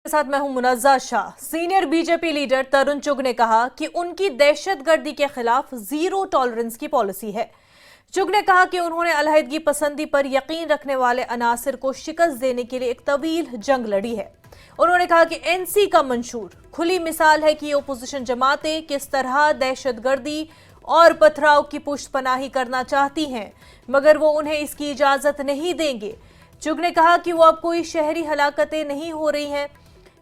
साथ मैं हूं Munazza Shah. Senior BJP leader Tarun Chugh ने कहा कि उनकी दहशतगर्दी के खिलाफ जीरो टॉलरेंस की पॉलिसी है। चुग ने कहा कि उन्होंने अलहदगी पसंदी पर यकीन रखने वाले अनासिर को शिकस्त देने के लिए एक तवील जंग लड़ी है। उन्होंने कहा कि एनसी का मंशूर खुली मिसाल है कि ओपोजिशन जमातें किस तरह दहशतगर्दी और पथराव की पुष्टपनाही करना चाहती हैं, मगर वो उन्हें इसकी इजाजत नहीं देंगे। चुग ने कहा कि वो अब कोई शहरी हलाकतें नहीं हो रही हैं।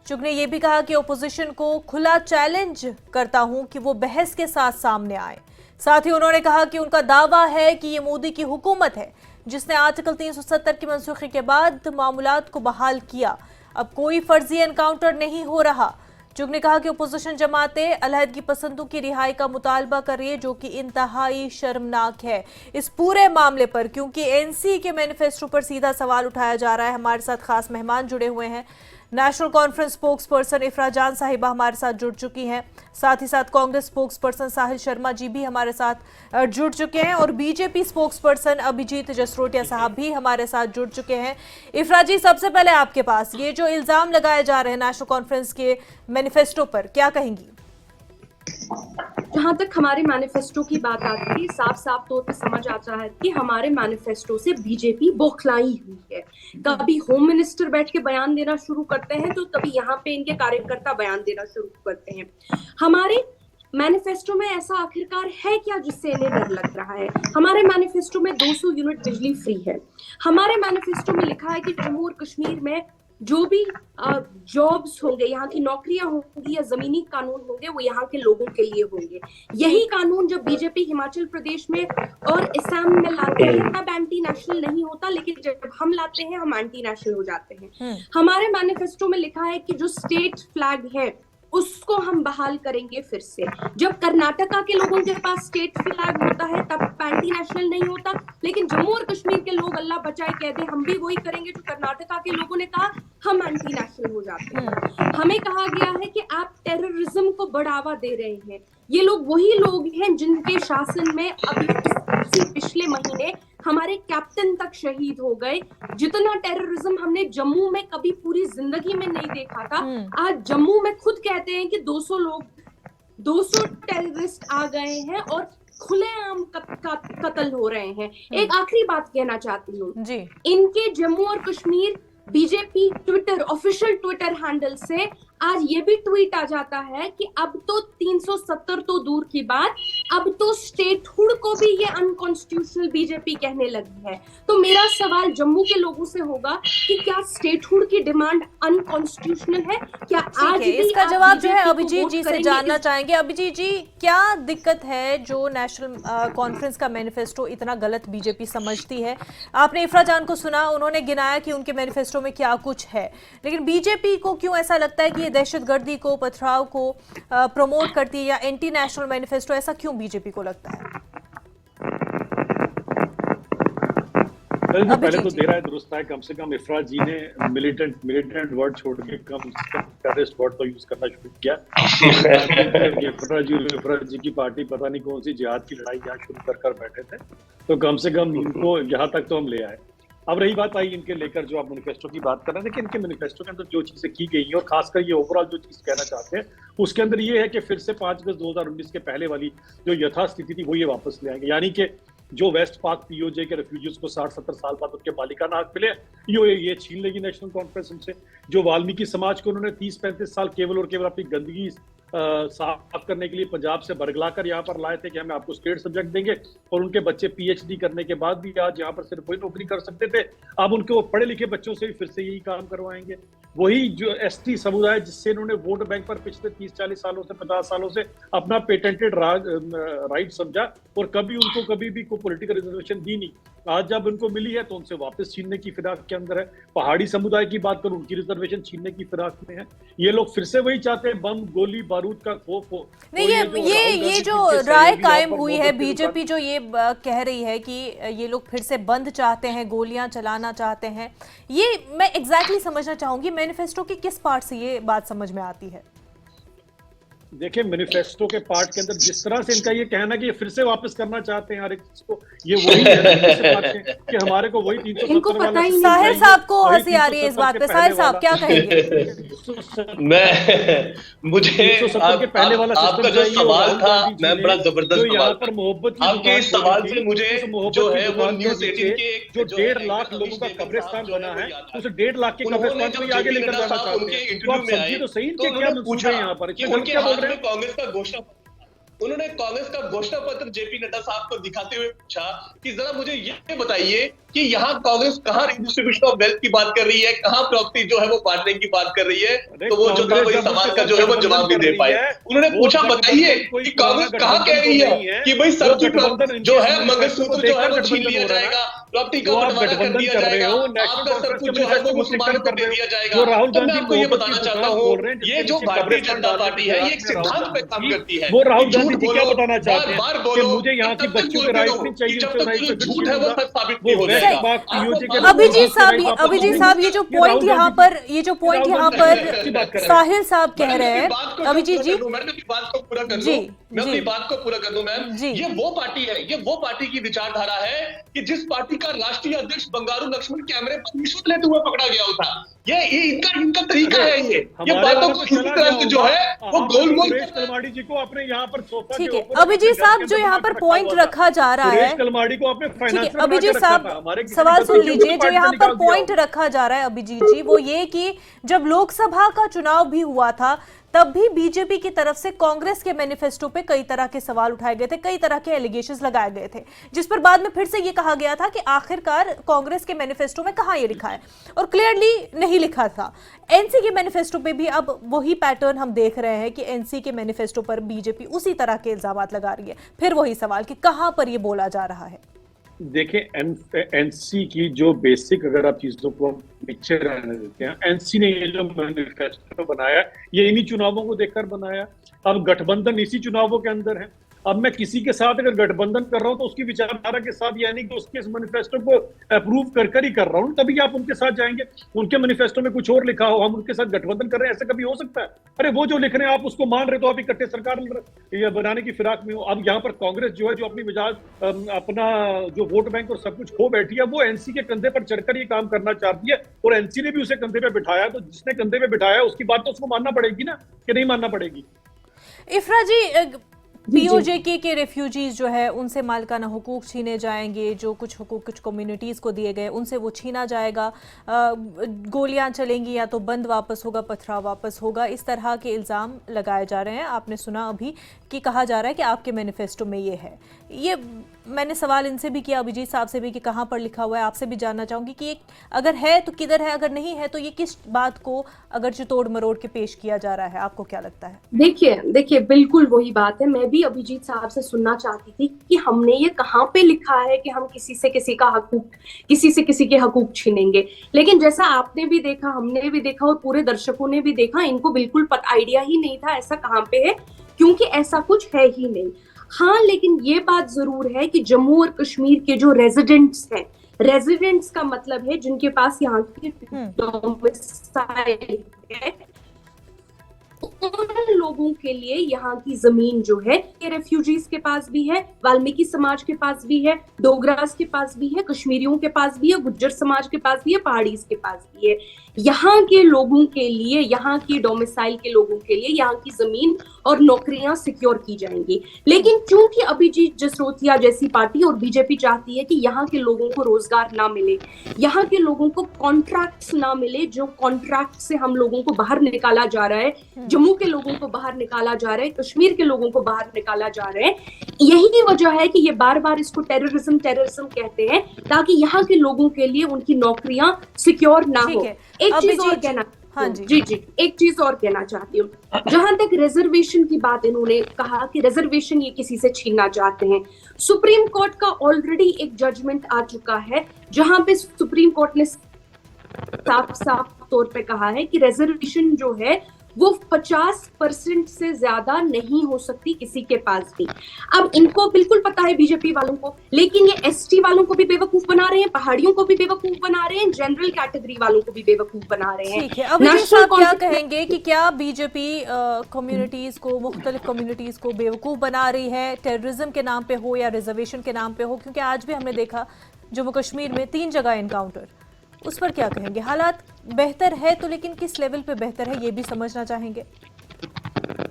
चुग ने यह भी कहा कि ओपोजिशन को खुला चैलेंज करता हूं कि वो बहस के साथ सामने आए। साथ ही उन्होंने कहा कि उनका दावा है कि ये मोदी की हुकूमत है जिसने आर्टिकल 370 की मनसूखी के बाद मामूलात को बहाल किया। अब कोई फर्जी एनकाउंटर नहीं हो रहा। चुग ने कहा कि ओपोजिशन जमातें अलहदगी पसंदों की रिहाई का मुतालबा कर रही है, जो कि इंतहाई शर्मनाक है इस पूरे मामले पर, क्योंकि एनसी के मैनिफेस्टो पर सीधा सवाल उठाया जा रहा है। हमारे साथ खास मेहमान जुड़े हुए हैं। नेशनल कॉन्फ्रेंस स्पोक्स पर्सन इफ्रा जान साहिबा हमारे साथ जुड़ चुकी हैं। साथ ही साथ कांग्रेस स्पोक्स पर्सन साहिल शर्मा जी भी हमारे साथ जुड़ चुके हैं और BJP spokesperson Abhijeet Jasrotia साहब भी हमारे साथ जुड़ चुके हैं। इफ्रा जी, सबसे पहले आपके पास ये जो इल्जाम लगाए जा रहे हैं नेशनल कॉन्फ्रेंस के मैनिफेस्टो पर, क्या कहेंगी? जहां तक हमारे मैनिफेस्टो की बात आती है, साफ साफ तौर पे समझ आता है कि हमारे मैनिफेस्टो से बीजेपी बौखलाई हुई है। कभी होम मिनिस्टर बैठ के बयान देना शुरू करते हैं तो कभी यहाँ पे इनके कार्यकर्ता बयान देना शुरू करते हैं। हमारे मैनिफेस्टो में ऐसा आखिरकार है क्या जिससे इन्हें डर लग रहा है? हमारे मैनिफेस्टो में 200 यूनिट बिजली फ्री है। हमारे मैनिफेस्टो में लिखा है कि जम्मू और कश्मीर में जो भी जॉब्स होंगे, यहाँ की नौकरियां होंगी या जमीनी कानून होंगे, वो यहाँ के लोगों के लिए होंगे। यही कानून जब बीजेपी हिमाचल प्रदेश में और असम में लाते हैं तब एंटी नेशनल नहीं होता, लेकिन जब हम लाते हैं हम एंटी नेशनल हो जाते हैं। हमारे मैनिफेस्टो में लिखा है कि जो स्टेट फ्लैग है उसको हम बहाल करेंगे फिर से। जब कर्नाटका के लोगों के पास स्टेट फ्लैग होता है तब एंटी नेशनल नहीं होता, लेकिन जम्मू और कश्मीर के लोग अल्लाह बचाए कह दे हम भी वही करेंगे जो कर्नाटका के लोगों ने कहा, हम एंटी नेशनल हो जाते हैं। हमें कहा गया है कि आप टेररिज्म को बढ़ावा दे रहे हैं। ये लोग वही लोग हैं जिनके शासन में अभी पिछले महीने हमारे कैप्टन तक शहीद हो गए। जितना टेररिज्म हमने जम्मू में कभी पूरी जिंदगी में नहीं देखा था, आज जम्मू में खुद कहते हैं कि 200 टेररिस्ट आ गए हैं और खुलेआम कत्ल हो रहे हैं। एक आखिरी बात कहना चाहती हूँ, इनके जम्मू और Kashmir BJP Twitter official Twitter handle से आज ये भी ट्वीट आ जाता है कि अब तो 370 तो दूर की बात, अब तो स्टेटहुड को भी ये अनकॉन्स्टिट्यूशनल बीजेपी कहने लगी है। तो मेरा सवाल जम्मू के लोगों से होगा कि क्या स्टेटहुड की डिमांड अनकॉन्स्टिट्यूशनल है? क्या आज भी इसका जवाब जो है अभिजीत जी से जानना चाहेंगे। अभिजीत जी, क्या दिक्कत है जो नेशनल कॉन्फ्रेंस का मैनिफेस्टो इतना गलत बीजेपी समझती है? आपने इफ्रा जान को सुना, उन्होंने गिनाया कि उनके मैनिफेस्टो में क्या कुछ है, लेकिन बीजेपी को क्यों ऐसा लगता है कि ये दहशतगर्दी को, पथराव को प्रमोट करती है या एंटी नेशनल मैनिफेस्टो, ऐसा क्यों बीजेपी को लगता है? पहले तो दे रहा है, दुरुस्त है। कम से कम इफ्रा जी ने मिलिटेंट वर्ड छोड़ के कम से कम टेररिस्ट वर्ड तो यूज करना शुरू किया। इफ्रा जी की पार्टी पता नहीं कौन सी जिहाद की लड़ाई यहाँ शुरू कर बैठे थे, तो कम से कम इनको यहाँ तक तो हम ले आए। अब रही बात आई इनके लेकर जो आप मैनिफेस्टो की बात कर रहे हैं, देखिए इनके मैनिफेस्टो के अंदर जो चीजें की गई हैं और खासकर ये ओवरऑल जो चीज कहना चाहते हैं उसके अंदर ये है कि फिर से 5 अगस्त 2019 के पहले वाली जो यथास्थिति थी वो ये वापस ले आएंगे। यानी कि जो वेस्ट पाक पीओजे के रेफ्यूजीज को 60-70 साल बाद उनके मालिकाना हक मिले, ये छीन लेगी नेशनल कॉन्फ्रेंस उनसे। जो वाल्मीकि समाज को उन्होंने 30-35 साल केवल और केवल अपनी गंदगी साफ करने के लिए पंजाब से बरगला कर यहाँ पर लाए थे कि हमें आपको स्टेट सब्जेक्ट देंगे, और उनके बच्चे पीएचडी करने के बाद भी आज यहाँ पर सिर्फ वही नौकरी कर सकते थे, अब उनके वो पढ़े लिखे बच्चों से भी फिर से यही काम करवाएंगे। वही जो एसटी समुदाय जिससे इन्होंने वोट बैंक पर पिछले 30-40 सालों से 50 सालों से अपना पेटेंटेड राइट समझा और कभी उनको कभी भी कोई पॉलिटिकल रिजर्वेशन दी नहीं, आज जब उनको मिली है तो उनसे वापस छीनने की फिराक के अंदर है। पहाड़ी समुदाय की बात करूं, उनकी रिजर्वेशन छीनने की फिराक में है। ये लोग फिर से वही चाहते हैं, बम गोली बारूद का खौफ हो। नहीं, ये जो राय कायम हुई है, बीजेपी जो ये कह रही है कि ये लोग फिर से बंद चाहते हैं, गोलियां चलाना चाहते हैं, ये मैं एग्जैक्टली समझना चाहूंगी मैनिफेस्टो की किस पार्ट से ये बात समझ में आती है? देखिए मैनिफेस्टो के पार्ट के अंदर जिस तरह से इनका ये कहना कि ये फिर से वापस करना चाहते हैं हर एक चीज को, ये वही है ना जिससे बात है कि हमारे को वही 370 इनको पता वाला ही नहीं। साहिल साहब को वही हंसी आ रही है इस 370 बात के पे। पहले साहिल साहब वाला। क्या कहेंगे? मुझे 370 के पहले वाला आपका सिस्टम जो चाहिए, सवाल राहुल था गांधी जी मैं ने बड़ा जो जबरदस्त यहाँ सवाल पर था मोहब्बत की आपके दुकान इस सवाल खोली से थी, मुझे उस मोहब्बत जो की है वो दुकान के न्यूज़ 18 के जो 1.5 लाख लोगों का कब्रिस्तान बना है, उस 1.5 लाख के कब्रिस्तान को ये आगे लेकर जाना चाहते हैं। तो आप समझिए तो सही तो इनके क्या उन्होंने मंसूबे पूछा हैं यहाँ पर, कि इतने उनके क्या बोल हाथ रहे में हैं? कांग्रेस का घोषणा, उन्होंने कांग्रेस का घोषणा पत्र जेपी नड्डा साहब को दिखाते हुए पूछा कि जरा मुझे ये बताइए कि यहाँ कांग्रेस कहाँ रिडिस्ट्रीब्यूशन ऑफ वेल्थ की बात कर रही है, कहाँ प्रॉपर्टी जो है वो बांटने की बात कर रही है। तो वो जो था वही सवाल का जो है वो जवाब नहीं दे पाए। उन्होंने पूछा बताइए कि कांग्रेस कहाँ कह रही है कि भाई सबकी जो है मंगलसूत्र जो है वो छीन लिया जाएगा, प्रॉपर्टी का बंटवारा कर दिया जाएगा, आपका सब कुछ जो है वो मुसलमानों को दे दिया जाएगा। तो मैं आपको ये बताना चाहता हूँ ये जो भारतीय जनता पार्टी है ये एक सिद्धांत पे काम करती है। वो राहुल गांधी झूठ जी क्या बोलो, बताना चाहते हैं बार कि बोलो, मुझे यहाँ की तब तक बच्चियों के बोलते राइट्स रहो नहीं चाहिए, कि जब उनसे तक राइट्स जो तो झूठ है वो सच साबित नहीं हो वो जाएगा। बैक पीओजे के अभिजीत साहब ये जो पॉइंट यहाँ पर साहिल साहब कह रहे हैं, अभिजीत जी मैं अपनी बात को पूरा कर जी, दूं, मैं जी। अपनी बात को पूरा कर दूं मैम। जी। ये वो पार्टी है, ये वो पार्टी की विचारधारा है कि जिस पार्टी का राष्ट्रीय अध्यक्ष बंगारू लक्ष्मण कैमरे पर रिश्वत लेते हुए पकड़ा गया था। ये इनका तरीका है। ये बातों को इसी तरह से जो है वो गोलमोल सुरेश कलमाड़ी जी को आपने यहाँ पर सोफा ठीक के है। ऊपर अभिजीत साहब जो यहाँ पर पॉइंट रखा जा रहा है, सुरेश कलमाड़ी को आपने ठीक फाइनेंस है अभिजीत साहब सवाल सुन लीजिए। जो यहाँ पर पॉइंट रखा जा रहा है अभिजीत जी, वो ये कि जब लोकसभा का चुनाव भी हुआ था तब भी बीजेपी की तरफ से कांग्रेस के मैनिफेस्टो पे कई तरह के सवाल उठाए गए थे, कई तरह के एलिगेशंस लगाए गए थे, जिस पर बाद में फिर से ये कहा गया था कि आखिरकार कांग्रेस के मैनिफेस्टो में कहां ये लिखा है, और क्लियरली नहीं लिखा था। एनसी के मैनिफेस्टो पे भी अब वही पैटर्न हम देख रहे हैं कि एनसी के मैनिफेस्टो पर बीजेपी उसी तरह के इल्जामात लगा रही है। फिर वही सवाल कि कहां पर ये बोला जा रहा है। देखिए एनसी की जो बेसिक अगर आप चीजों को पीछे रहने देते हैं, एनसी ने ये जो मैनिफेस्टो बनाया ये इन्हीं चुनावों को देखकर बनाया। अब गठबंधन इसी चुनावों के अंदर है। अब मैं किसी के साथ अगर गठबंधन कर रहा हूं तो उसकी विचारधारा के साथ, यानी कि उसके इस मैनिफेस्टो को अप्रूव कर ही कर रहा हूं, तभी आप उनके साथ जाएंगे। उनके मैनिफेस्टो में कुछ और लिखा हो, हम उनके साथ गठबंधन कर रहे हैं, ऐसा कभी हो सकता है? अरे वो जो लिख रहे हैं आप उसको मान रहे, तो आप इकट्ठे सरकार बनाने की फिराक में हो। अब यहाँ पर कांग्रेस जो है, जो अपनी मिजाज अपना जो वोट बैंक और सब कुछ खो बैठी है, वो एनसी के कंधे पर चढ़कर ये काम करना चाहती है, और एनसी ने भी उसे कंधे पे बिठाया। तो जिसने कंधे पे बिठाया उसकी बात तो उसको मानना पड़ेगी ना, कि नहीं मानना पड़ेगी? इफ्रा जी, पीओजेके के रेफ्यूजीज जो है उनसे मालिकाना हुकूक छीने जाएंगे, जो कुछ हुकूक कुछ कम्युनिटीज़ को दिए गए उनसे वो छीना जाएगा, गोलियां चलेंगी या तो बंद वापस होगा, पथराव वापस होगा, इस तरह के इल्ज़ाम लगाए जा रहे हैं। आपने सुना अभी कि कहा जा रहा है कि आपके मैनिफेस्टो में ये है। ये मैंने सवाल इनसे भी किया, अभिजीत साहब से भी, कि कहाँ पर लिखा हुआ है। आपसे भी जानना चाहूँगी कि अगर है तो किधर है, अगर नहीं है तो ये किस बात को अगर जो तोड़ मरोड़ के पेश किया जा रहा है, आपको क्या लगता है? देखिए बिल्कुल वही बात है। मैं भी अभिजीत साहब से सुनना चाहती थी कि हमने ये कहाँ पे लिखा है कि हम किसी से किसी का हकूक, किसी से किसी के हकूक छीनेंगे। लेकिन जैसा आपने भी देखा, हमने भी देखा और पूरे दर्शकों ने भी देखा, इनको बिल्कुल आइडिया ही नहीं था ऐसा कहाँ पे है, क्योंकि ऐसा कुछ है ही नहीं। हाँ, लेकिन ये बात जरूर है कि जम्मू और कश्मीर के जो रेजिडेंट्स हैं, रेजिडेंट्स का मतलब है जिनके पास यहाँ की डोमिसाइल है, उन लोगों के लिए यहाँ की जमीन जो है ये रेफ्यूजीज के पास भी है, वाल्मीकि समाज के पास भी है, डोगरास के पास भी है, कश्मीरियों के पास भी है, गुज्जर समाज के पास भी है, पहाड़ीज के पास भी है। यहाँ के लोगों के लिए, यहाँ की डोमिसाइल के लोगों के लिए यहाँ की जमीन और नौकरियां सिक्योर की जाएंगी। लेकिन चूंकि अभिजीत जसरोतिया जैसी पार्टी और बीजेपी चाहती है कि यहाँ के लोगों को रोजगार ना मिले, यहाँ के लोगों को कॉन्ट्रैक्ट्स ना मिले, जो कॉन्ट्रैक्ट से हम लोगों को बाहर निकाला जा रहा है, जम्मू के लोगों को बाहर निकाला जा रहा है, कश्मीर के लोगों को बाहर निकाला जा रहा है, यही वजह है कि ये बार बार इसको टेररिज्म कहते हैं, ताकि यहाँ के लोगों के लिए उनकी नौकरियां सिक्योर ना हो। एक चीज और कहना, हाँ जी, एक चीज और कहना चाहती हूँ। जहां तक रिजर्वेशन की बात, इन्होंने कहा कि रिजर्वेशन ये किसी से छीनना चाहते हैं। सुप्रीम कोर्ट का ऑलरेडी एक जजमेंट आ चुका है, जहां पे सुप्रीम कोर्ट ने साफ तौर पे कहा है कि रिजर्वेशन जो है वो 50% से ज्यादा नहीं हो सकती किसी के पास भी। अब इनको बिल्कुल पता है बीजेपी वालों को, लेकिन ये एसटी वालों को भी बेवकूफ बना रहे हैं, पहाड़ियों को भी बेवकूफ बना रहे हैं, जनरल कैटेगरी वालों को भी बेवकूफ बना रहे हैं। ठीक है, अभिजीत साहब क्या कहेंगे कि क्या बीजेपी कम्युनिटीज को, मुख्तलिफ कम्युनिटीज को बेवकूफ बना रही है, टेररिज्म के नाम पे हो या रिजर्वेशन के नाम पे हो? क्योंकि आज भी हमने देखा जम्मू कश्मीर में 3 जगह एनकाउंटर, उस पर क्या कहेंगे? हालात बेहतर है तो, लेकिन किस लेवल पे बेहतर है ये भी समझना चाहेंगे।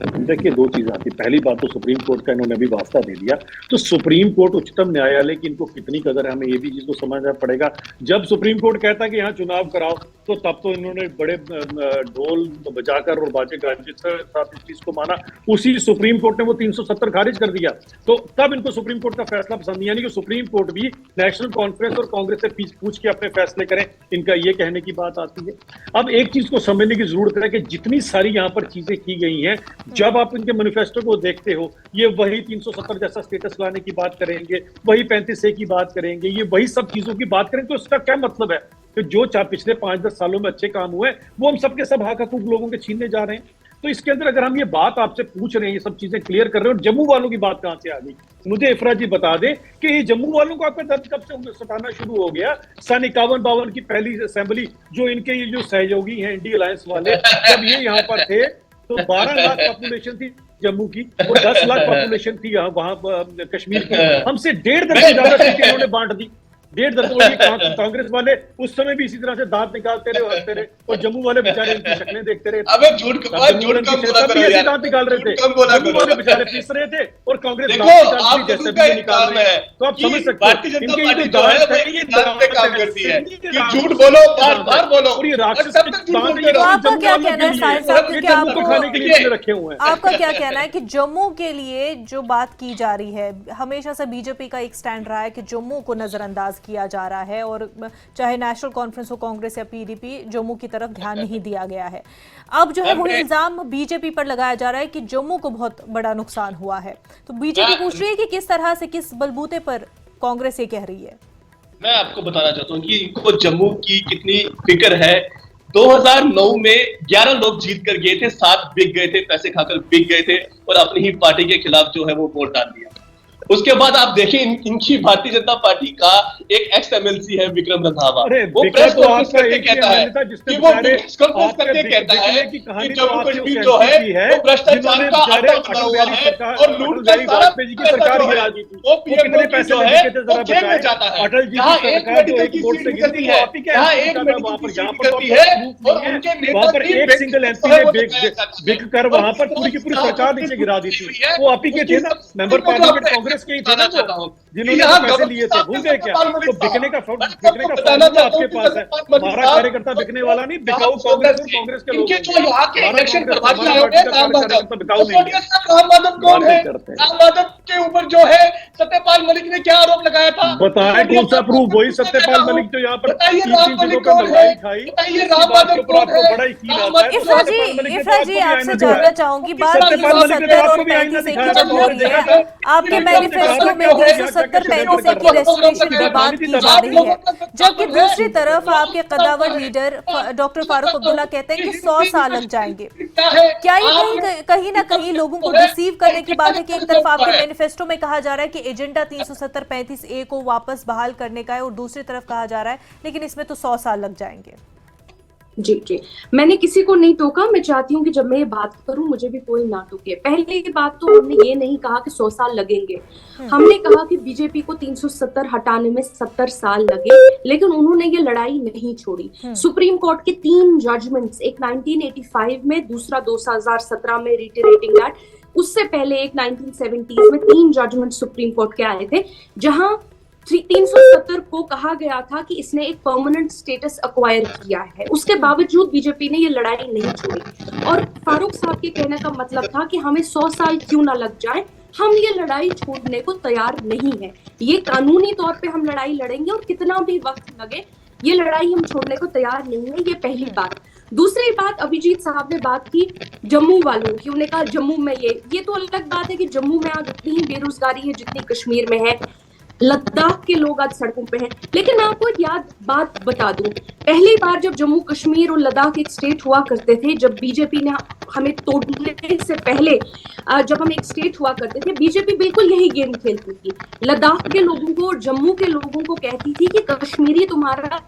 देखिए, 2 चीजें आती। पहली बात तो सुप्रीम कोर्ट का इन्होंने अभी वास्ता दे दिया, तो सुप्रीम कोर्ट, उच्चतम न्यायालय की इनको कितनी कदर है, हमें ये भी चीज को समझना पड़ेगा। जब सुप्रीम कोर्ट कहता है कि यहाँ चुनाव कराओ, तो तब तो इन्होंने बड़े ढोल बजाकर और बाजे गाजे के साथ इस चीज को माना। उसी सुप्रीम कोर्ट ने वो 370 खारिज कर दिया, तो तब इनको सुप्रीम कोर्ट का फैसला पसंद नहीं। यानी कि सुप्रीम कोर्ट भी नेशनल कॉन्फ्रेंस और कांग्रेस से पूछ के अपने फैसले करें, इनका ये कहने की बात आती है। अब एक चीज को समझने की जरूरत है कि जितनी सारी यहाँ पर चीजें की गई हैं, जब आप इनके मैनिफेस्टो को देखते हो, ये वही 370 जैसा स्टेटस लाने की बात करेंगे, वही 35A की बात करेंगे, ये वही सब चीजों की बात करेंगे। तो इसका क्या मतलब है कि जो पिछले 5-10 सालों में अच्छे काम हुए, वो हम सबके सब हक हकूक लोगों के छीनने जा रहे हैं। तो इसके अंदर अगर हम ये बात आपसे पूछ रहे हैं, ये सब चीजें क्लियर कर रहे हैं, और जम्मू वालों की बात कहां से आ गई? मुझे इफरा जी बता दें कि ये जम्मू वालों को आपका दर्द कब से सताना शुरू हो गया? सन 51-52 की पहली असेंबली, जो इनके ये जो सहयोगी हैं इंडी अलायंस वाले, जब ये यहाँ पर थे तो 12 लाख पॉपुलेशन थी जम्मू की, और 10 लाख पॉपुलेशन थी वहां कश्मीर की। हमसे 1.5 दर्जन ज्यादा सीटें इन्होंने बांट दी, 1.5 दर्जन। कांग्रेस वाले उस समय भी इसी तरह से दांत निकालते रहे, हंसते रहे, और जम्मू वाले बेचारे इनकी शक्लें देखते रहे। अबे झूठ कम बोला करो यार, दांत निकाल रहे थे, जम्मू वाले बेचारे पीस रहे थे, और कांग्रेस देखो आप लोगों का एक काम है, तो आप समझ सकते भारतीय जनता पार्टी जो है वो ये दांत पे काम करती है कि झूठ बोलो, बार-बार बोलो, और ये राक्षस तो आपका क्या कहना है साहिर साहब, क्योंकि आपको खाने के लिए रखे हुए हैं? आपका क्या कहना है कि जम्मू के लिए जो बात की जा रही है, हमेशा से बीजेपी का एक स्टैंड रहा है कि जम्मू को नजरअंदाज किया जा रहा है, और चाहे नेशनल कॉन्फ्रेंस हो, कांग्रेस या पीडीपी, जम्मू की तरफ ध्यान नहीं दिया गया है। अब जो है वो इल्जाम बीजेपी पर लगाया जा रहा है कि जम्मू को बहुत बड़ा नुकसान हुआ है। तो बीजेपी पूछ रही है कि किस तरह से, किस बलबूते पर कांग्रेस ये कह रही है? मैं आपको बताना चाहता हूँ कि इनको जम्मू की कितनी फिक्र है। 2009 में 11 लोग जीत कर गए थे, 7 बिक गए थे, पैसे खाकर बिक गए थे, और अपनी ही पार्टी के खिलाफ जो है वो वोट डाल दिया। उसके बाद आप देखें इनकी भारतीय जनता पार्टी का एक एक्स एमएलसी है विक्रम रंधावा, वो प्रेस कॉन्फ्रेंस करके कहता है कि वो प्रेस कॉन्फ्रेंस करके कहता है कि जम्मू कश्मीर जो है वो भ्रष्टाचार का अड्डा बना हुआ है और लूट का सारा सरकार गिरा दी थी। वो पीएम मोदी जो है वो जेल में जाता है, जहां एक मेडिकल की सीट निकलती है, जहां एक मेडिकल की सीट निकलती है, और उनके नेता की एक सिंगल एमपी ने बिक कर वहां पर पूरी की पूरी सरकार नीचे गिरा दी थी। वो आप ही के थे ना, मेंबर पार्लियामेंट कांग्रेस के ही थे ना, जिन्होंने पैसे लिए थे। भूल गए क्या? तो बिकने का फॉर्मूला आपके पास है। हमारा कार्यकर्ता बिकने वाला नहीं, बिकाऊ कांग्रेस और कांग्रेस के लोग। इनके जो यहाँ के इलेक्शन करवाने आए होंगे राम माधव कौन है? राम माधव के ऊपर जो है सत्यपाल मलिक ने क्या आरोप लगाया था? बताएं कौन सा प्रूफ? वही सत्यपाल मलिक जो यहाँ पर बताइए राम मलिक कौन है? बताइए राम माधव कौन है? इफ्रा जी आपसे जानना चाहूंगी, बात 370 और 35A की जब हो रही है, आपके मैनिफेस्टो में 370-35A की रेस्ट्रिक्शन की बात की जा रही है, जबकि दूसरी तरफ आपके कद्दावर लीडर डॉक्टर फारूक अब्दुल्ला कहते हैं कि 100 साल लग जाएंगे। क्या ये कहीं ना कहीं लोगों को डिसीव करने की बात है कि एक तरफ आपके मैनिफेस्टो में कहा जा रहा है कि एजेंडा 370-35A को वापस बहाल करने का है, और दूसरी तरफ कहा जा रहा है लेकिन इसमें तो 100 साल लग जाएंगे? जी जी, मैंने किसी को नहीं टोका। मैं चाहती हूँ कि जब मैं ये बात करूं मुझे भी कोई ना टोके। पहले की बात तो हमने ये नहीं कहा कि 100 साल लगेंगे, हमने कहा कि बीजेपी को 370 हटाने में 70 साल लगे, लेकिन उन्होंने ये लड़ाई नहीं छोड़ी। सुप्रीम कोर्ट के 3 जजमेंट्स, एक 1985 में, दूसरा 2017 में रिटेरेटिंग दैट, उससे पहले एक 1970s में 3 जजमेंट सुप्रीम कोर्ट के आए थे, जहां 370 को कहा गया था कि इसने एक परमानेंट स्टेटस अक्वायर किया है। उसके बावजूद बीजेपी ने ये लड़ाई नहीं छोड़ी, और फारूक साहब के कहने का मतलब था कि हमें 100 साल क्यों ना लग जाए, हम ये लड़ाई छोड़ने को तैयार नहीं है। ये कानूनी तौर पे हम लड़ाई लड़ेंगे, और कितना भी वक्त लगे ये लड़ाई हम छोड़ने को तैयार नहीं है। ये पहली बात। दूसरी बात, अभिजीत साहब ने बात की जम्मू वालों की, उन्होंने कहा जम्मू में ये तो अलग बात है कि जम्मू में आज उतनी ही बेरोजगारी है जितनी कश्मीर में है। लद्दाख के लोग आज सड़कों पे हैं। लेकिन मैं आपको एक बात बता दूं, पहली बार जब जम्मू कश्मीर और लद्दाख एक स्टेट हुआ करते थे, जब बीजेपी ने हमें तोड़ने से पहले जब हम एक स्टेट हुआ करते थे, बीजेपी बिल्कुल यही गेम खेलती थी। लद्दाख के लोगों को और जम्मू के लोगों को कहती थी कि कश्मीरी तुम्हारा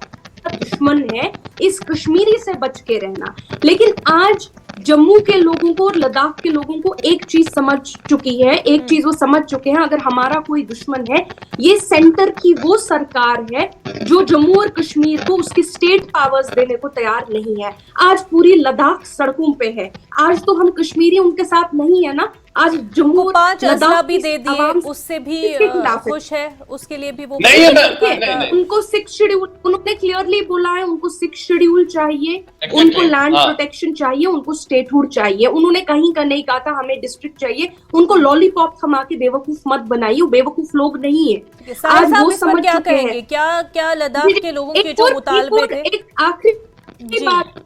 दुश्मन है, इस कश्मीरी से बच के रहना। लेकिन आज जम्मू के लोगों को और लद्दाख के लोगों को एक चीज समझ चुकी है, एक चीज वो समझ चुके हैं, अगर हमारा कोई दुश्मन है, ये सेंटर की वो सरकार है जो जम्मू और कश्मीर को उसकी स्टेट पावर्स देने को तैयार नहीं है। आज पूरी लद्दाख सड़कों पे है, आज तो हम कश्मीरी उनके साथ नहीं है ना, आज जम्मू और 5 असला लद्दाख भी की दे दिए, आवाम उससे भी इसके खिलाफ है। खुश है, उसके लिए भी वो नहीं है ना, उनको 6 शेड्यूल, उन्होंने क्लियरली बोला है, उनको 6 शेड्यूल चाहिए, Exactly, उनको लैंड हाँ। प्रोटेक्शन चाहिए, उनको स्टेटहुड चाहिए। उन्होंने कहीं का नहीं कहा था हमें डिस्ट्रिक्ट चाहिए। उनको लॉलीपॉप थमा के बेवकूफ मत बनाइए, वो बेवकूफ लोग नहीं है। साहिल आज साहब वो इस पर समझ क्या चुके कहेंगे? हैं। क्या लद्दाख के लोगों के एक जो और- मुतालबे एक और- थे? एक आखिरी जी बात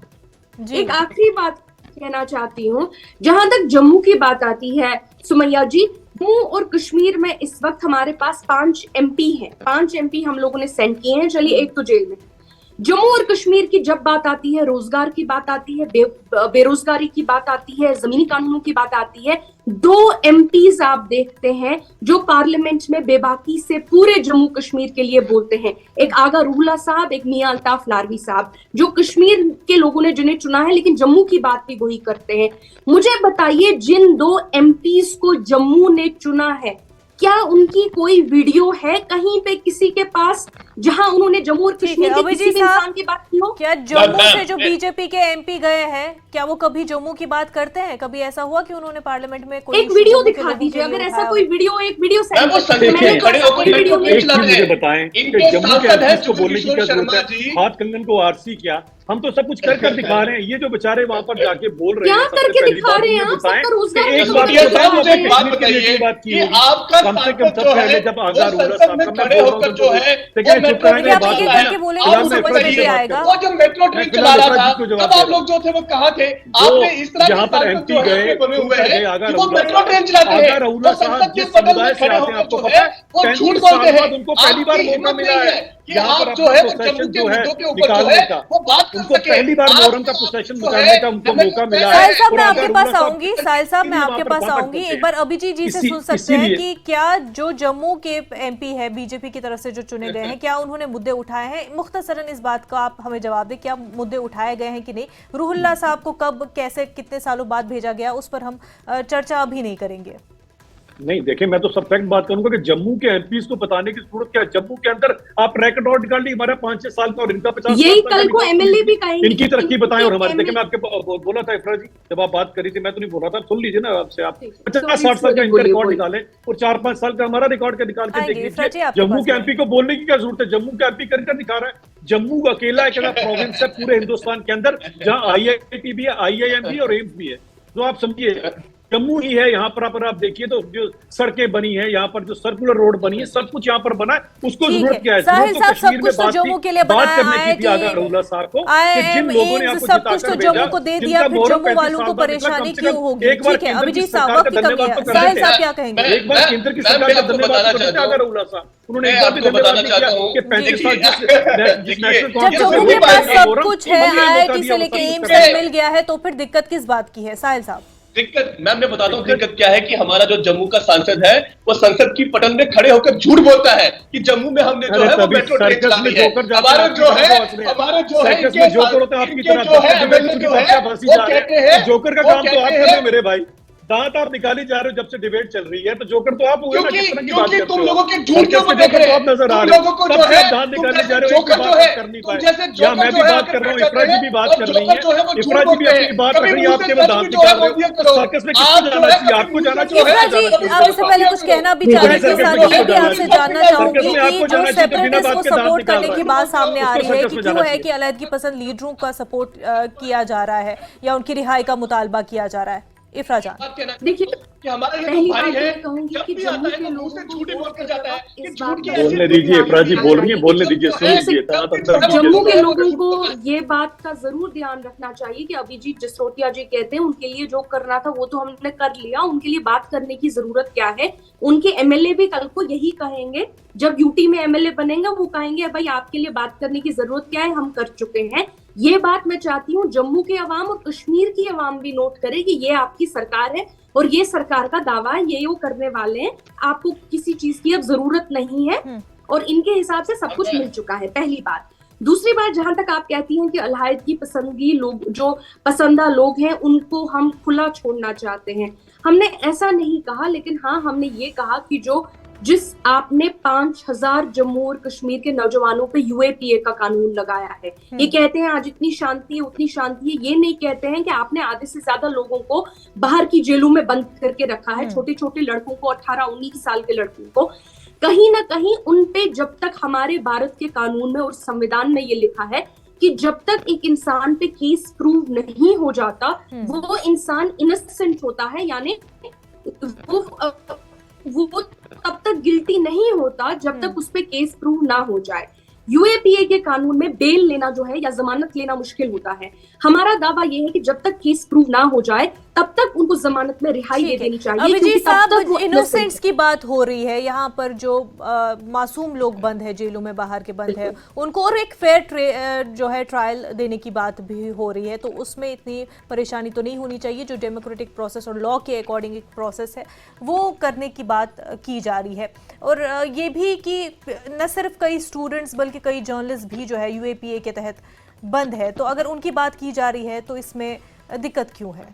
जी एक आखिरी बात कहना चाहती हूँ, जहां तक जम्मू की बात आती है सुमैया जी, जम्मू और कश्मीर में इस वक्त हमारे पास 5 MP हैं। 5 MP हम लोगों ने सेंड किए हैं, चलिए एक तो जेल में। जम्मू और कश्मीर की जब बात आती है, रोजगार की बात आती है, बेरोजगारी की बात आती है, जमीनी कानूनों की बात आती है, 2 MPs आप देखते हैं जो पार्लियामेंट में बेबाकी से पूरे जम्मू कश्मीर के लिए बोलते हैं। एक आगा रूहुल्लाह साहब, एक मियां अल्ताफ लारवी साहब, जो कश्मीर के लोगों ने जिन्हें चुना है, लेकिन जम्मू की बात भी वही करते हैं। मुझे बताइए, जिन 2 MPs को जम्मू ने चुना है, क्या उनकी कोई वीडियो है कहीं पे किसी के पास जहां उन्होंने जम्मू और कश्मीर के किसी भी इंसान की बात की हो? क्या जम्मू से जो बीजेपी के MP गए हैं, क्या वो कभी जम्मू की बात करते हैं? कभी ऐसा हुआ कि उन्होंने पार्लियामेंट में कोई एक वीडियो जम्मू के दिखा लोगों दीजिए, के लिए अगर ऐसा उठाया कोई हो? वीडियो, एक वीडियो मैं वो संसद खड़े होकर वीडियो नहीं एक चीज चला मुझे रहे। बताएं कि इनके जम्मू के सांसद हैं MPs को बोलने की क्या चंद्रकिशोर जरूरत शर्मा है? जी। हाथ कंगन को आरसी किया, हम तो सब कुछ कर दिखा रहे हैं। ये जो बेचारे वहां पर जाके बोल रहे क्या हैं, सबसे करके पहली दिखा बात रहे हैं मुझे आप? बताएं सबका रोजगार कि एक तो बात बढ़िया बताएं, मुझे एक बात कश्मीर के लिए बताइए बात की कि होगी। आपका कम से कम सांसद सबसे जो है पहले जब वो आगा रूहुल्लाह संसद साहब में का मैं खड़े बोल रहा होकर हूं जो है देखिए वो मेट्रो चुप देखिए, आप बात एक-एक होता है। करके बोलेंगे फिलहाल तो मैं समझ इफराज में जी भी से बात आएगा। करता वो जो मेट्रो ट्रेन फिलहाल चला रहा इफराज था, जी को जवाब तब दे आप रहा लोग जो थे वो कहाँ थे? आपने इस तरह जहां के पर सांसद MP जो है गए, अपने बने हुए उनसे हैं गए आगा कि वो रूहुल्लाह मेट्रो साहब। ट्रेन चलाते आगा हैं, वो रूहुल्लाह साहब संसद के जिस सदन समुदाय में से खड़े आते हैं, होकर आपको जो पता है है वो 35 झूठ साल बोलते हैं। बाद उनको पहली बार आपकी मौका हिम्मत मिला नहीं है है कि यहाँ पर आप जो अपना है वो पोसेशन जम्मू के जो है मुद्दों के ऊपर जो निकालने है का, वो बात कर उनको सके। पहली बार आज मोहरम का तो पोसेशन जो निकालने है का उनको हमें मौका मिला साहिल है। साहब, और मैं आगा आपके रूहुल्लाह पास साहब आऊंगी, साहिल साहब मैं वहाँ आपके पर पास बात आऊंगी। करते एक बार अभिजीत जी से सुन सकते हैं इसीलिए कि क्या जो जम्मू के MP है बीजेपी की तरफ से जो चुने गए हैं, क्या उन्होंने मुद्दे उठाए हैं? मुख्तसरन इस बात का आप हमें जवाब दें, क्या मुद्दे उठाए गए हैं कि नहीं? रूहुल्लाह साहब को कब, कैसे, कितने सालों बाद भेजा गया, उस पर हम चर्चा अभी नहीं करेंगे। नहीं देखिए, मैं तो सब फैक्ट बात करूंगा कि जम्मू के MPs को बताने की जरूरत क्या है। जम्मू के अंदर आप रिकॉर्ड आउट निकाल ली, हमारा 5-6 साल का और इनका 50 यही साल का कल को MLA भी कहेंगे। इनकी तरक्की बताएं और हमारे। MLA देखिए मैं आपके बोला था इफरा जी, जब आप बात करी थी, मैं तो नहीं बोल रहा था, सुन लीजिए ना आपसे। आप ठीक, 50-60 sorry, साल का इनका बोलिए, रिकॉर्ड बोलिए। निकालें और 4-5 साल का हमारा रिकॉर्ड का निकाल के आएंगे, देख इफरा जी, लीजिए। आपके जम्मू पास के आएंगे। MP को बोलने की क्या जरूरत है? जम्मू का MP कर दिखा रहा है। जम्मू अकेला एक प्रोविंस है पूरे हिंदुस्तान के अंदर जहां IIT भी है, IIM भी और एम्स भी है। तो आप समझिए जम्मू ही है। यहाँ पर आप देखिए तो जो सड़कें बनी है, यहाँ पर जो सर्कुलर रोड बनी है, सब कुछ यहाँ पर बना है। उसको ठीक जरूरत है। क्या है? साहिल जरूरत साहब, तो कश्मीर सब कुछ में तो जम्मू के लिए बात बनाया करने है की थी आगा कि रूहुल्लाह साहब को कि जिन लोगों ने IIM आपको सब जिता कुछ तो कर जम्मू भेजा, को दे जिनका दिया, फिर मोहरम जम्मू 35 वालों को साल बाद निकला, परेशानी कम से क्यों कम होगी? एक बार ठीक है, केंद्र की अभिजीत सरकार साहब, का वक्त कम धन्यवाद किया। तो करते साहिल हैं। साहब क्या कहेंगे? एक बार केंद्र की सरकार का धन्यवाद तो करते हैं आगा रूहुल्लाह साहब। उन्होंने एक बार भी धन्यवाद नहीं किया कि 35 साल जिस नेशनल जब कांग्रेस जम्मू से के पास सब मोहरम, कुछ है, हमें ये मौका IIT दिया, से वो लेके सब एम्स कुछ तक करते मिल गया है, तो फिर दिक्कत किस बात की है? साहिल साहब, दिक्कत मैम ने बताता हूँ दिक्कत क्या है कि हमारा जो जम्मू का सांसद है वो संसद की पटल में खड़े होकर झूठ बोलता है कि जम्मू में हमने जो है वो मेट्रो ट्रेन चला दी है। हमारे जो है इनके जोकर होते हैं आपकी तरह, जो है MLA जो है वो कहते हैं जोकर का काम तो आप कर रहे हैं मेरे भाई। दांत आप निकाली जा रहे हो जब से डिबेट चल रही है, तो जोकर तो आप हुए ना। किस तरह की बात करते हो? तुम लोगों के झूठ क्यों देख रहे आप नजर आ तुम रहे लोगों को हो, जो है दांत निकाले जा रहे हो, जोकर जो है कर नहीं तुम पाए। जैसे या मैं भी बात कर रहा हूँ, इफरा जी भी बात कर रही है, इफरा जी भी अपनी बात कर रही है, आप केवल दांत निकाल रहे हो। सर्कस में किसको जाना चाहिए? आपको जाना चाहिए। इफरा जी, आप इससे पहले कुछ कहना भी चाह रही थी, साथ ही ये भी आपसे जानना चाहूंगी कि जो सेपरेटिस्ट को सपोर्ट करने की बात सामने आ रही है कि क्यों है कि अलहदगी पसंद लीडरों का सपोर्ट किया जा रहा है या उनकी रिहाई का मुतालबा किया जा रहा है। इफरा जान, देखिए कि हमारा ये पहली जो भाई बात है ये कहूंगी जब कि भी जम्मू आता है के तो लोगों मुंह से को झूठ ही बोल कर जाता है कि इस झूठ बात की का ऐसी बोलने दीजिए, इफ्रा जी बोलिए, बोलने दीजिए, सुन लीजिए, कहाँ तक जम्मू के लोगों दीजिए। को ये बात का जरूर ध्यान रखना चाहिए कि अभिजीत जसरोटिया जी कहते हैं उनके लिए जो करना था वो तो हमने कर लिया, उनके लिए बात करने की जरूरत क्या है। उनके एमएलए भी कल को यही कहेंगे, जब यूटी में एमएलए बनेंगे वो कहेंगे भाई आपके लिए बात करने की जरूरत क्या है, हम कर चुके हैं। ये बात मैं चाहती हूँ जम्मू के अवाम और कश्मीर की अवाम भी नोट करे कि ये आपकी सरकार है और ये सरकार का दावा है, ये वो करने वाले हैं, आपको किसी चीज की अब जरूरत नहीं है और इनके हिसाब से सब कुछ मिल चुका है। पहली बात। दूसरी बात, जहां तक आप कहती हैं कि अलहायद की पसंदगी लोग, जो पसंदा लोग हैं उनको हम खुला छोड़ना चाहते हैं, हमने ऐसा नहीं कहा, लेकिन हाँ हमने ये कहा कि जिस आपने 5000 जम्मू और कश्मीर के नौजवानों पे यूएपीए का कानून लगाया है, ये कहते हैं आज इतनी शांति है उतनी शांति है, ये नहीं कहते हैं कि आपने आधे से ज्यादा लोगों को बाहर की जेलों में बंद करके रखा है, छोटे छोटे लड़कों को, 18-19 साल के लड़कों को। कहीं ना कहीं उन पे, जब तक हमारे भारत के कानून में और संविधान में ये लिखा है कि जब तक एक इंसान पे केस प्रूव नहीं हो जाता वो इंसान इनोसेंट होता है, यानी वो तब तक गिल्टी नहीं होता जब तक उस पे केस प्रूव ना हो जाए। यूएपीए के कानून में बेल लेना जो है या जमानत लेना मुश्किल होता है। हमारा दावा यह है कि जब तक केस प्रूव ना हो जाए तब तक उनको जमानत में रिहाई दे देनी चाहिए। अभिजीत साहब, इनोसेंट्स की बात हो रही है यहाँ पर, जो मासूम लोग बंद है, जेलों में बाहर के बंद है, उनको और एक फेयर जो है ट्रायल देने की बात भी हो रही है, तो उसमें इतनी परेशानी तो नहीं होनी चाहिए। जो डेमोक्रेटिक प्रोसेस और लॉ के अकॉर्डिंग एक प्रोसेस है वो करने की बात की जा रही है। और ये भी कि न सिर्फ कई स्टूडेंट्स बल्कि कई जर्नलिस्ट भी जो है यूएपीए के तहत बंद है, तो अगर उनकी बात की जा रही है तो इसमें दिक्कत क्यों है?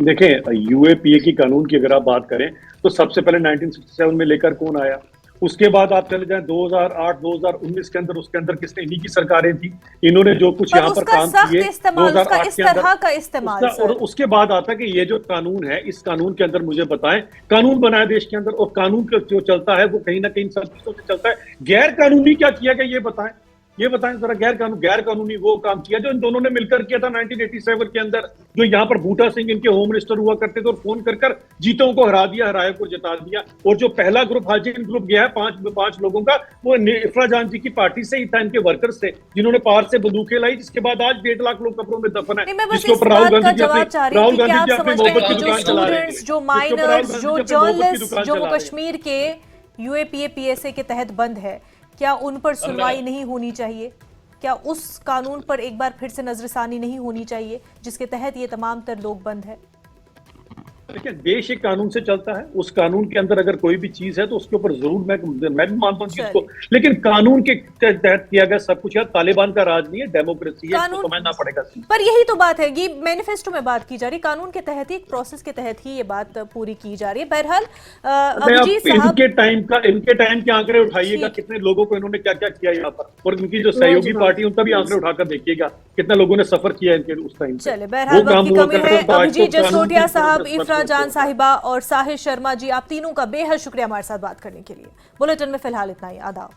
देखें, यूएपीए की कानून की अगर आप बात करें तो सबसे पहले 1967 में लेकर कौन आया, उसके बाद आप चले जाएं 2008 2019 के अंदर, उसके अंदर किसने, इन्हीं की सरकारें थी, इन्होंने जो कुछ यहाँ पर काम किए 2008 के अंदर, और उसके बाद आता कि ये जो कानून है, इस कानून के अंदर मुझे बताएं, कानून बनाया देश के अंदर, और कानून जो चलता है वो कहीं ना कहीं सब चीजों से चलता है। गैर कानूनी क्या किया गया ये बताएं जरा। गैर कानूनी वो काम किया जो इन दोनों ने मिलकर किया था 1987 के अंदर, जो यहाँ पर बूटा सिंह इनके होम मिनिस्टर हुआ करते थे, और फोन कर जीतों को हरा दिया, हराए को जिता दिया। और जो पहला ग्रुप हाजिर ग्रुप गया है पांच लोगों का, वो इफ्रा जान जी की पार्टी से ही था, इनके वर्कर्स से, जिन्होंने पार से बंदूकें लाई, जिसके बाद आज 1.5 लाख लोग कब्रों में दफन है, जिसके ऊपर राहुल गांधी जी अपनी मोहब्बत की दुकान चला रहे थे, जो माइनर्स, जो जर्नलिस्ट जम्मू कश्मीर के यूएपीए पीएसए के तहत बंद है, क्या उन पर सुनवाई नहीं होनी चाहिए? क्या उस कानून पर एक बार फिर से नजरसानी नहीं होनी चाहिए जिसके तहत ये तमाम तर लोग बंद है? देखिए, देश एक कानून से चलता है, उस कानून के अंदर अगर कोई भी चीज है तो उसके ऊपर जरूर मैं भी मानता हूँ चीज को, लेकिन कानून के तहत किया गया सब कुछ। यार, तालिबान का राज नहीं है, डेमोक्रेसी है, इसको समझना पड़ेगा। पर यही तो बात है, ये मैनिफेस्टो में बात की जा रही है, कानून के तहत ही, एक प्रोसेस के तहत ही ये बात पूरी की जा रही है। बहरहाल अभिजीत साहब, इनके टाइम के आंकड़े उठाइएगा, कितने लोगों को इन्होंने क्या क्या किया यहाँ पर, और इनकी जो सहयोगी पार्टी उनका भी आंकड़े उठाकर देखिएगा कितना लोगों ने सफर किया इनके उस टाइम। चले, बहरहाल वक्त की कमी है। अभिजीत जसरोटिया साहब, इफ्रा जान साहिबा और साहिर शर्मा जी, आप तीनों का बेहद शुक्रिया हमारे साथ बात करने के लिए। बुलेटिन में फिलहाल इतना ही। आदाब।